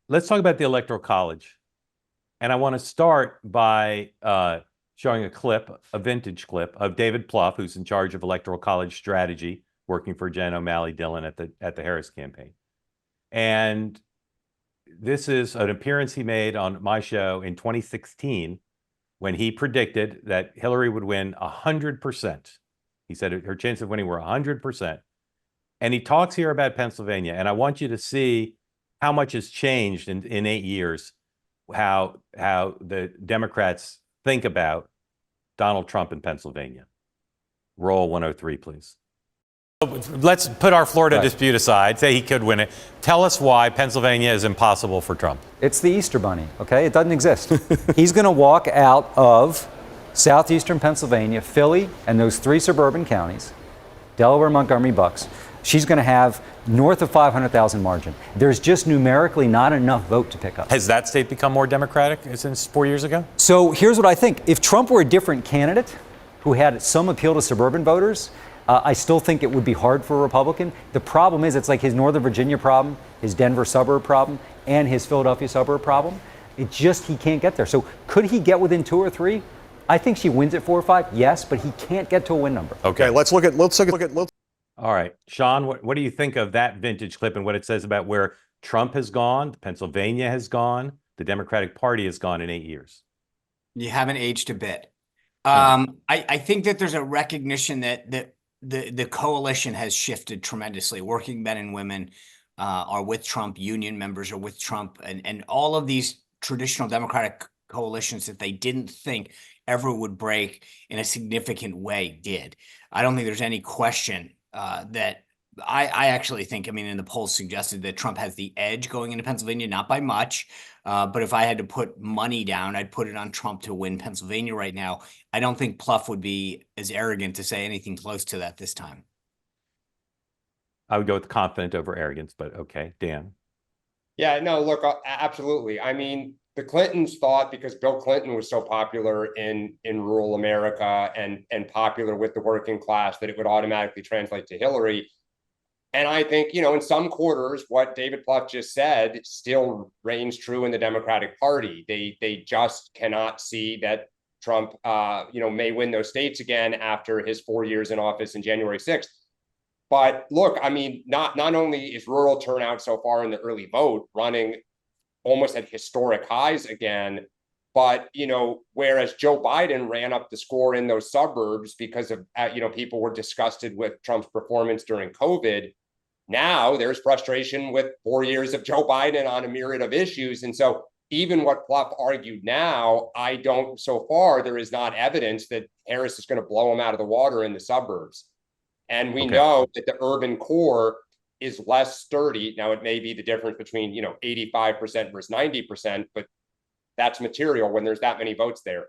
let's talk about the Electoral College. And I want to start by showing a clip, a vintage clip of David Plouffe, who's in charge of Electoral College strategy, working for Jen O'Malley Dillon at the Harris campaign. And this is an appearance he made on my show in 2016 when he predicted that Hillary would win 100%. He said her chances of winning were 100%. And he talks here about Pennsylvania. And I want you to see how much has changed in 8 years, how the Democrats think about Donald Trump in Pennsylvania. Roll 103, please. Let's put our Florida dispute aside, say he could win it. Tell us why Pennsylvania is impossible for Trump. It's the Easter Bunny, okay? It doesn't exist. He's going to walk out of southeastern Pennsylvania, Philly, and those 3 suburban counties, Delaware, Montgomery, Bucks. She's going to have north of 500,000 margin. There's just numerically not enough vote to pick up. Has that state become more Democratic since 4 years ago? So here's what I think. If Trump were a different candidate who had some appeal to suburban voters, I still think it would be hard for a Republican. The problem is it's like his Northern Virginia problem, his Denver suburb problem, and his Philadelphia suburb problem. He can't get there. So could he get within 2 or 3? I think she wins at 4 or 5, yes, but he can't get to a win number. Okay, let's look at. All right, Sean, what do you think of that vintage clip and what it says about where Trump has gone, Pennsylvania has gone, the Democratic Party has gone in 8 years? You haven't aged a bit. I think that there's a recognition that the coalition has shifted tremendously. Working men and women are with Trump, union members are with Trump, and all of these traditional Democratic coalitions that they didn't think ever would break in a significant way did. I don't think there's any question that I actually think, and the polls suggested that Trump has the edge going into Pennsylvania, not by much. But if I had to put money down, I'd put it on Trump to win Pennsylvania right now. I don't think Plouffe would be as arrogant to say anything close to that this time. I would go with confident over arrogance, but okay, Dan. Yeah, no, look, absolutely. The Clintons thought because Bill Clinton was so popular in rural America and popular with the working class that it would automatically translate to Hillary. And I think, in some quarters, what David Plouffe just said still reigns true in the Democratic Party. They just cannot see that Trump, may win those states again after his 4 years in office in January 6th. But look, not only is rural turnout so far in the early vote running almost at historic highs again, but, whereas Joe Biden ran up the score in those suburbs because of, people were disgusted with Trump's performance during COVID. Now there's frustration with 4 years of Joe Biden on a myriad of issues. And so even what Plouffe argued now, so far, there is not evidence that Harris is going to blow him out of the water in the suburbs. And we know that the urban core is less sturdy. Now, it may be the difference between, 85% versus 90%, but that's material when there's that many votes there.